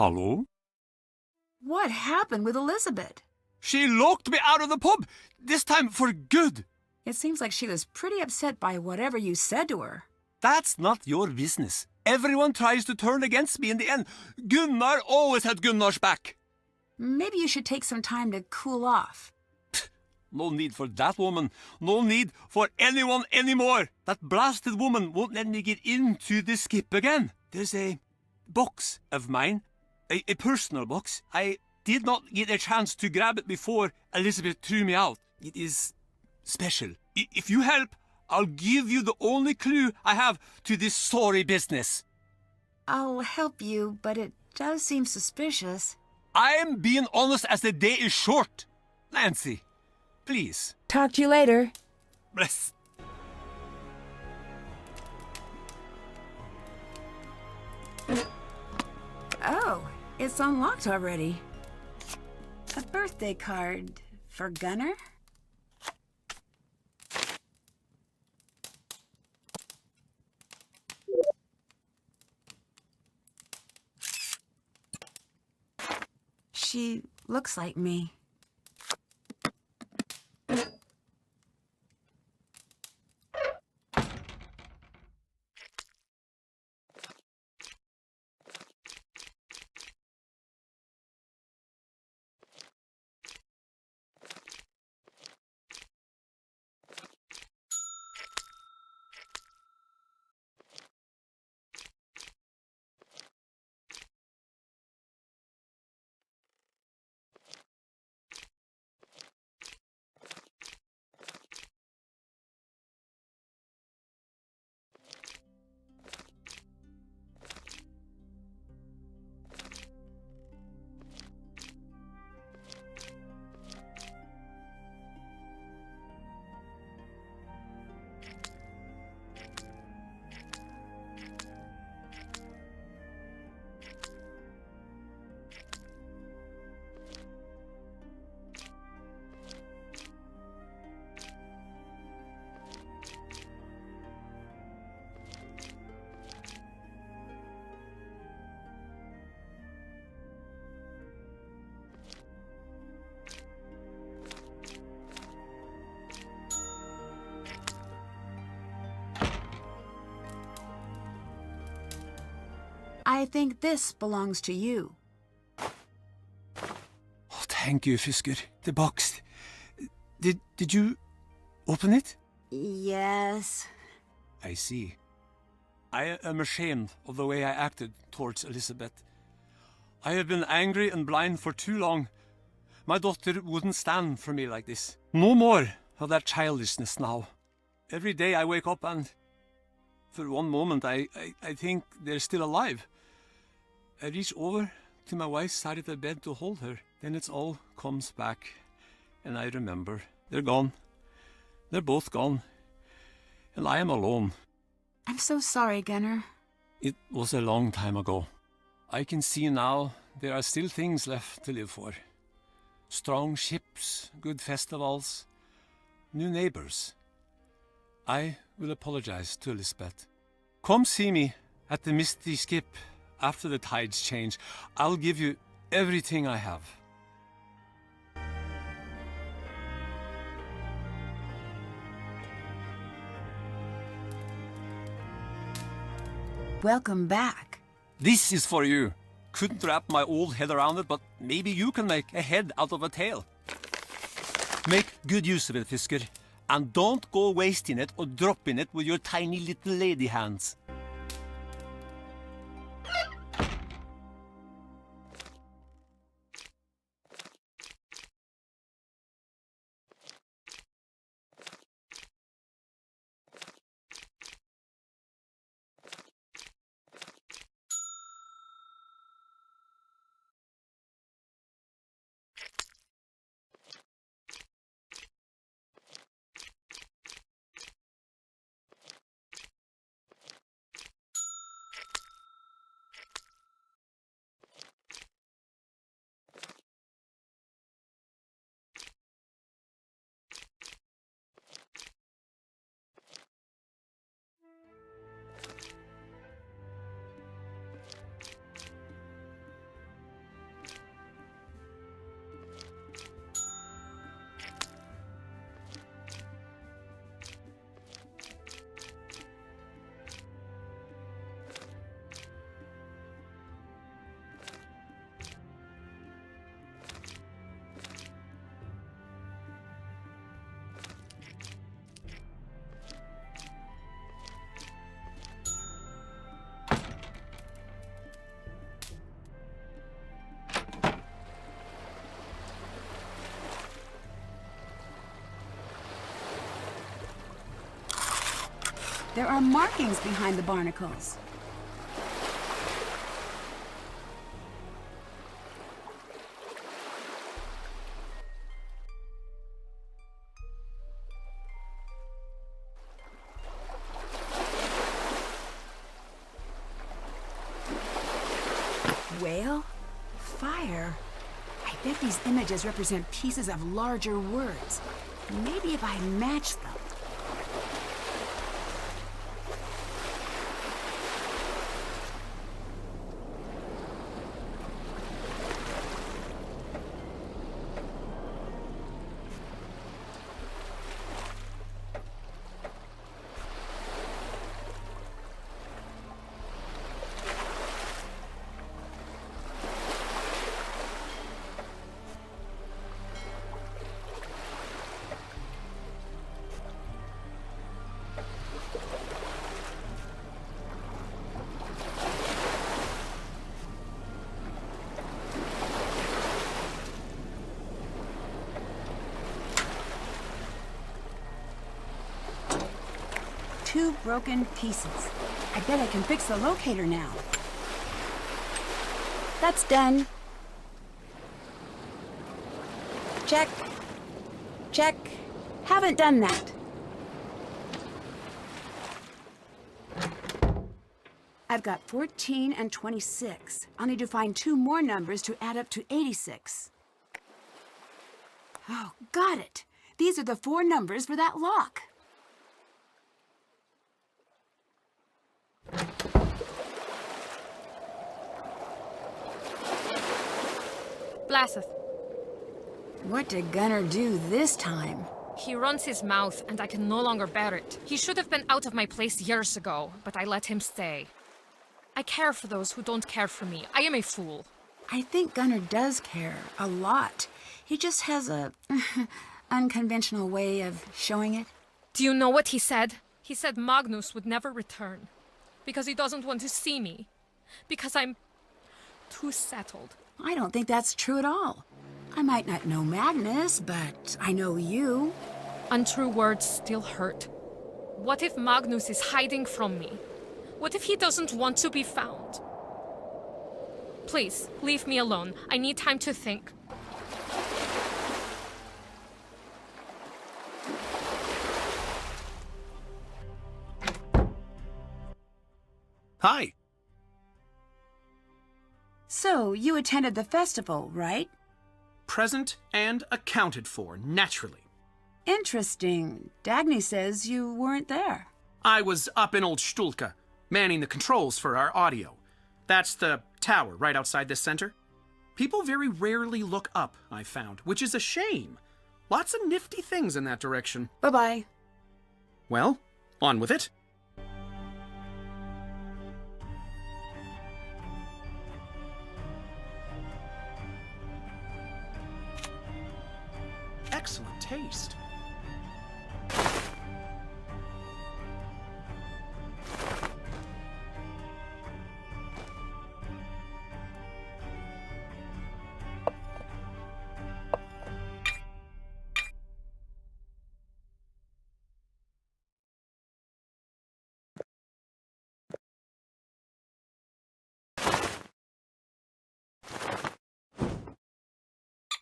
Hello? What happened with Elisabet? She locked me out of the pub, this time for good. It seems like she was pretty upset by whatever you said to her. That's not your business. Everyone tries to turn against me in the end. Gunnar always had Gunnar's back. Maybe you should take some time to cool off. No need for that woman. No need for anyone anymore. That blasted woman won't let me get into the skip again. There's a box of mine, a personal box. I did not get a chance to grab it before Elisabet threw me out. It is special. If you help, I'll give you the only clue I have to this sorry business. I'll help you, but it does seem suspicious. I'm being honest as the day is short. Nancy, please. Talk to you later. Bless. Oh, it's unlocked already. A birthday card for Gunnar? She looks like me. I think this belongs to you. Oh, thank you, Fisker. The box. Did you open it? Yes. I see. I am ashamed of the way I acted towards Elisabet. I have been angry and blind for too long. My daughter wouldn't stand for me like this. No more of that childishness now. Every day I wake up and, for one moment, I think they're still alive. I reach over to my wife's side of the bed to hold her. Then it all comes back, and I remember. They're gone. They're both gone. And I am alone. I'm so sorry, Gunnar. It was a long time ago. I can see now there are still things left to live for. Strong ships, good festivals, new neighbors. I will apologize to Elisabet. Come see me at the misty skip after the tides change. I'll give you everything I have. Welcome back. This is for you. Couldn't wrap my old head around it, but maybe you can make a head out of a tail. Make good use of it, Fisker. And don't go wasting it or dropping it with your tiny little lady hands. There are markings behind the barnacles. Whale? Fire? I bet these images represent pieces of larger words. Maybe if I match them. Two broken pieces. I bet I can fix the locator now. That's done. Check. Check. Haven't done that. I've got 14 and 26. I'll need to find two more numbers to add up to 86. Oh, got it. These are the four numbers for that lock. Blesseth. What did Gunnar do this time? He runs his mouth, and I can no longer bear it. He should have been out of my place years ago, but I let him stay. I care for those who don't care for me. I am a fool. I think Gunnar does care, a lot. He just has a unconventional way of showing it. Do you know what he said? He said Magnus would never return. Because he doesn't want to see me. Because I'm too settled. I don't think that's true at all. I might not know Magnus, but I know you. Untrue words still hurt. What if Magnus is hiding from me? What if he doesn't want to be found? Please, leave me alone. I need time to think. Hi. So, you attended the festival, right? Present and accounted for, naturally. Interesting. Dangy says you weren't there. I was up in Old Stulka, manning the controls for our audio. That's the tower right outside this center. People very rarely look up, I found, which is a shame. Lots of nifty things in that direction. Bye-bye. Well, on with it. Excellent taste.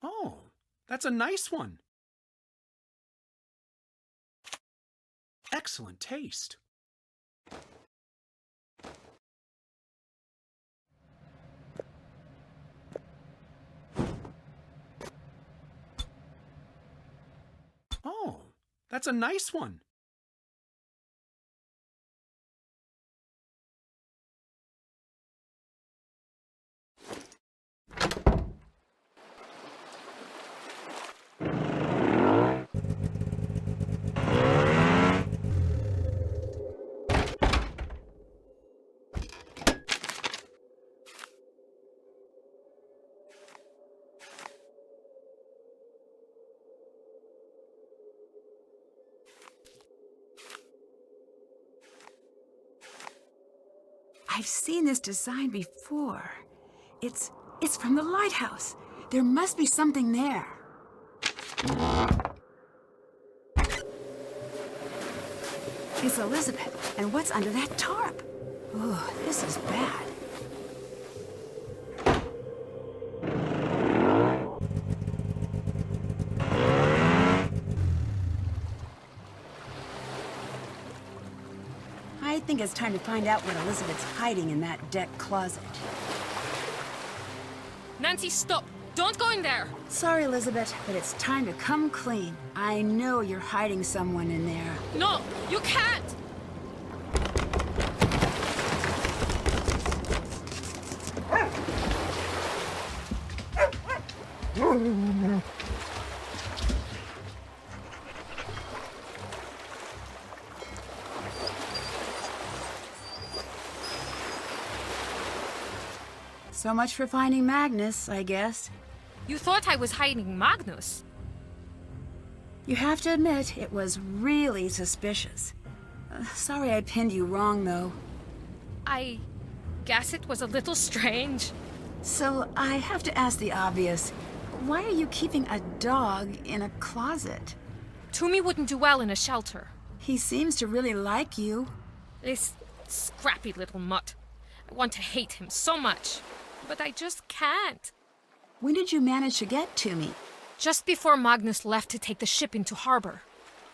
Oh, that's a nice one. Excellent taste. Oh, that's a nice one. I've seen this design before. It's from the lighthouse. There must be something there. It's Elisabet. And what's under that tarp? Oh, this is bad. I think it's time to find out what Elisabet's hiding in that deck closet. Nancy, stop! Don't go in there! Sorry, Elisabet, but it's time to come clean. I know you're hiding someone in there. No, you can't! So much for finding Magnus, I guess. You thought I was hiding Magnus? You have to admit, it was really suspicious. Sorry I pinned you wrong, though. I guess it was a little strange. So, I have to ask the obvious. Why are you keeping a dog in a closet? Toomey wouldn't do well in a shelter. He seems to really like you. This scrappy little mutt. I want to hate him so much, but I just can't. When did you manage to get to me? Just before Magnus left to take the ship into harbor.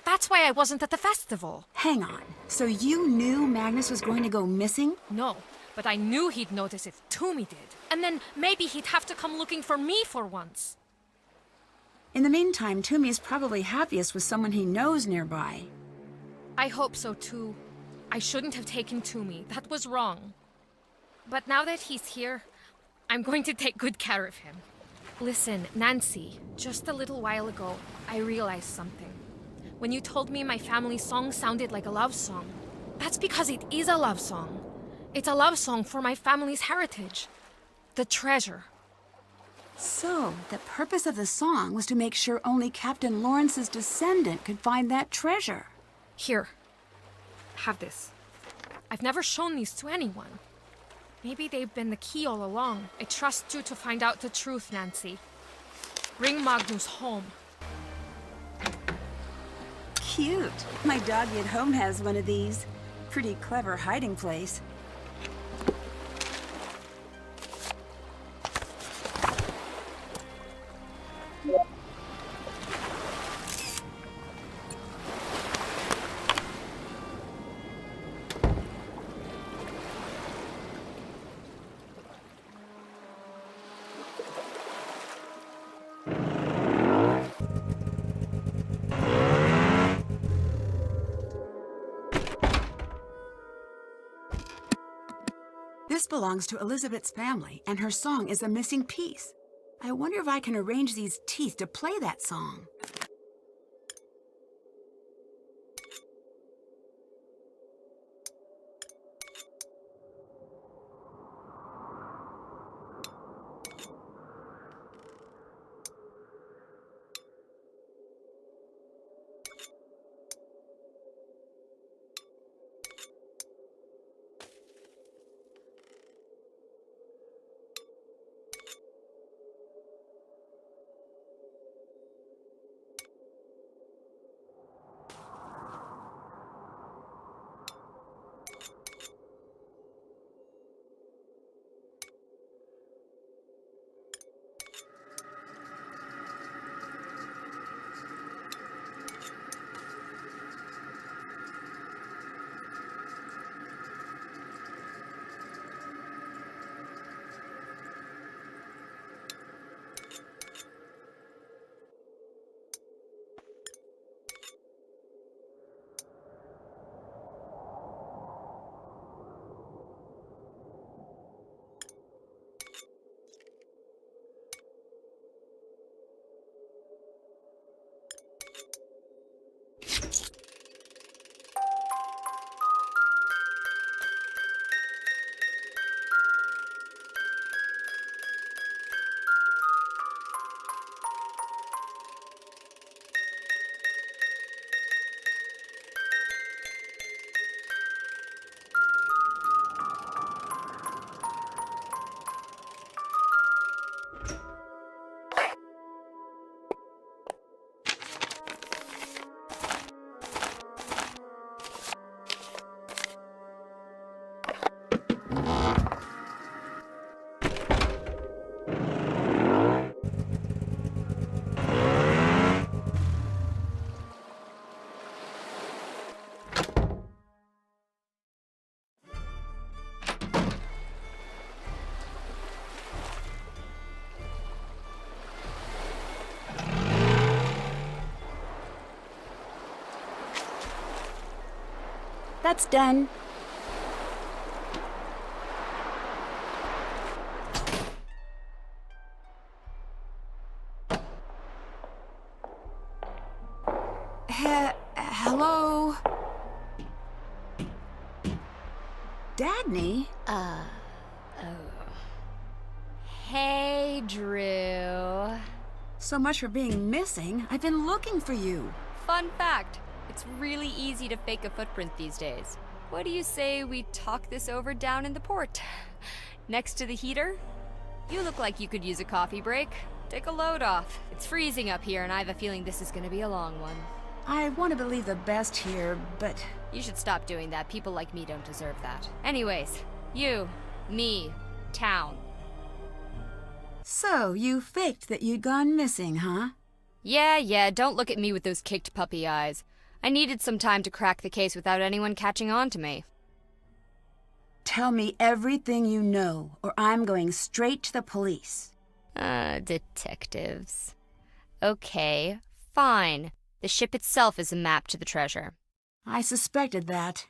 That's why I wasn't at the festival. Hang on. So you knew Magnus was going to go missing? No, but I knew he'd notice if Toomey did. And then maybe he'd have to come looking for me for once. In the meantime, Toomey is probably happiest with someone he knows nearby. I hope so too. I shouldn't have taken Toomey. That was wrong. But now that he's here, I'm going to take good care of him. Listen, Nancy, just a little while ago, I realized something. When you told me my family song sounded like a love song, that's because it is a love song. It's a love song for my family's heritage. The treasure. So, the purpose of the song was to make sure only Captain Lawrence's descendant could find that treasure. Here. Have this. I've never shown these to anyone. Maybe they've been the key all along. I trust you to find out the truth, Nancy. Bring Magnus home. Cute. My doggy at home has one of these. Pretty clever hiding place. This belongs to Elisabet's family, and her song is a missing piece. I wonder if I can arrange these teeth to play that song. That's done. Hello? Dagny? Hey, Drew. So much for being missing. I've been looking for you. Fun fact, it's really easy to fake a footprint these days. What do you say we talk this over down in the port? Next to the heater? You look like you could use a coffee break. Take a load off. It's freezing up here and I have a feeling this is gonna be a long one. I want to believe the best here, but... You should stop doing that. People like me don't deserve that. Anyways, you, me, town. So, you faked that you'd gone missing, huh? Yeah, don't look at me with those kicked puppy eyes. I needed some time to crack the case without anyone catching on to me. Tell me everything you know, or I'm going straight to the police. Detectives. Okay, fine. The ship itself is a map to the treasure. I suspected that.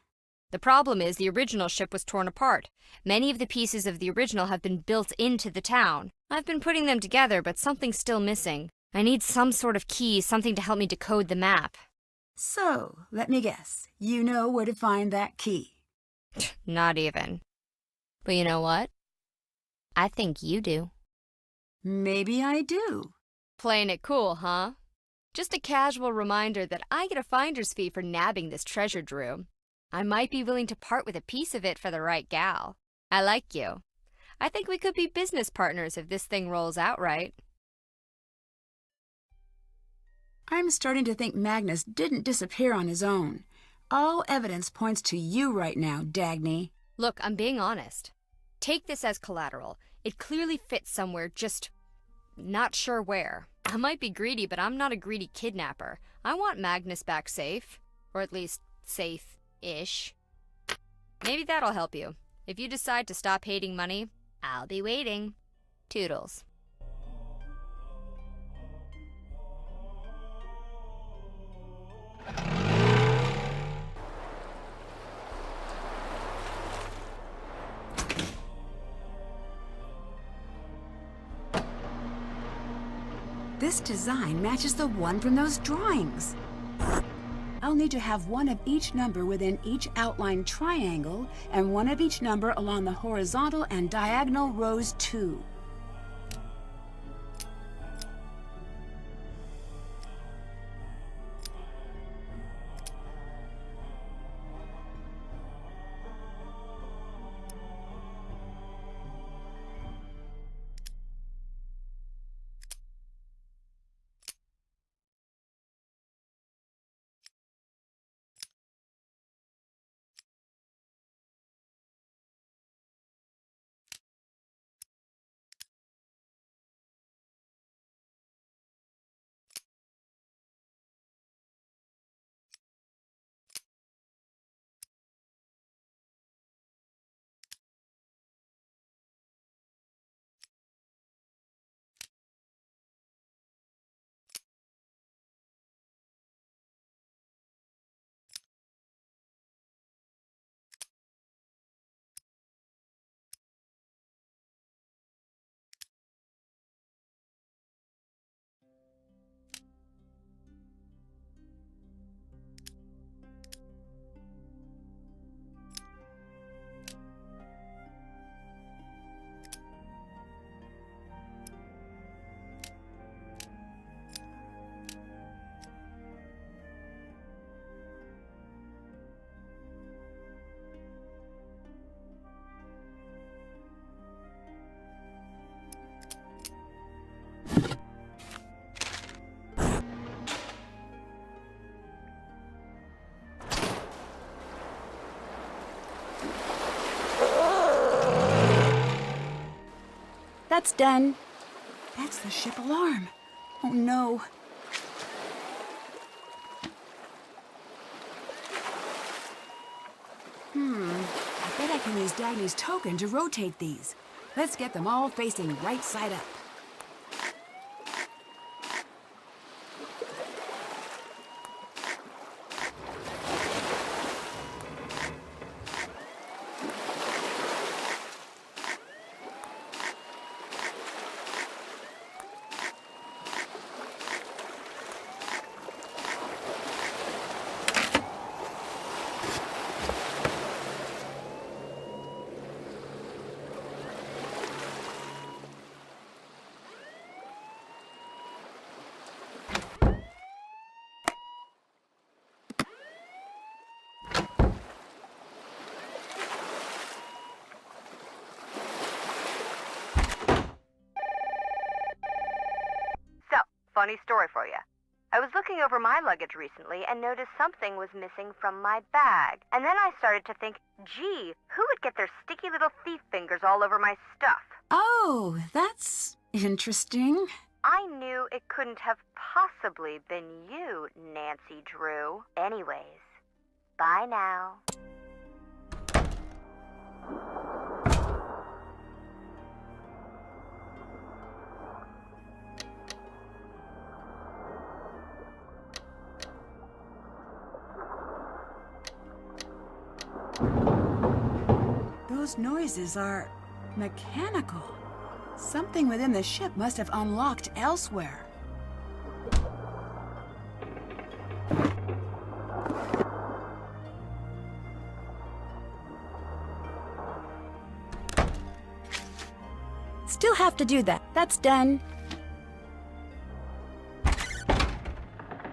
The problem is the original ship was torn apart. Many of the pieces of the original have been built into the town. I've been putting them together, but something's still missing. I need some sort of key, something to help me decode the map. So, let me guess. You know where to find that key. Not even. But you know what? I think you do. Maybe I do. Playing it cool, huh? Just a casual reminder that I get a finder's fee for nabbing this treasure, Drew. I might be willing to part with a piece of it for the right gal. I like you. I think we could be business partners if this thing rolls out right. I'm starting to think Magnus didn't disappear on his own. All evidence points to you right now, Dagny. Look, I'm being honest. Take this as collateral. It clearly fits somewhere, just not sure where. I might be greedy, but I'm not a greedy kidnapper. I want Magnus back safe. Or at least safe-ish. Maybe that'll help you. If you decide to stop hating money, I'll be waiting. Toodles. This design matches the one from those drawings. I'll need to have one of each number within each outline triangle and one of each number along the horizontal and diagonal rows too. That's done. That's the ship alarm. Oh no. I bet I can use Dagny's token to rotate these. Let's get them all facing right side up. funny story for you. I was looking over my luggage recently and noticed something was missing from my bag. And then I started to think, gee, who would get their sticky little thief fingers all over my stuff? Oh, that's interesting. I knew it couldn't have possibly been you, Nancy Drew. Anyways, bye now. Those noises are mechanical. Something within the ship must have unlocked elsewhere. Still have to do that. That's done.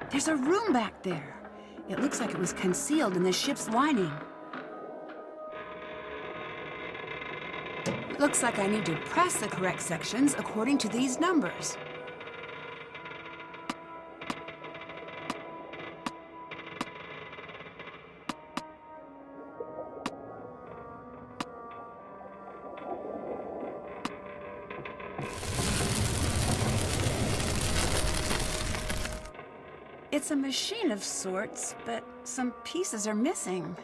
There's a room back there. It looks like it was concealed in the ship's lining. Looks like I need to press the correct sections according to these numbers. It's a machine of sorts, but some pieces are missing.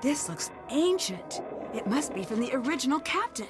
This looks ancient. It must be from the original captain.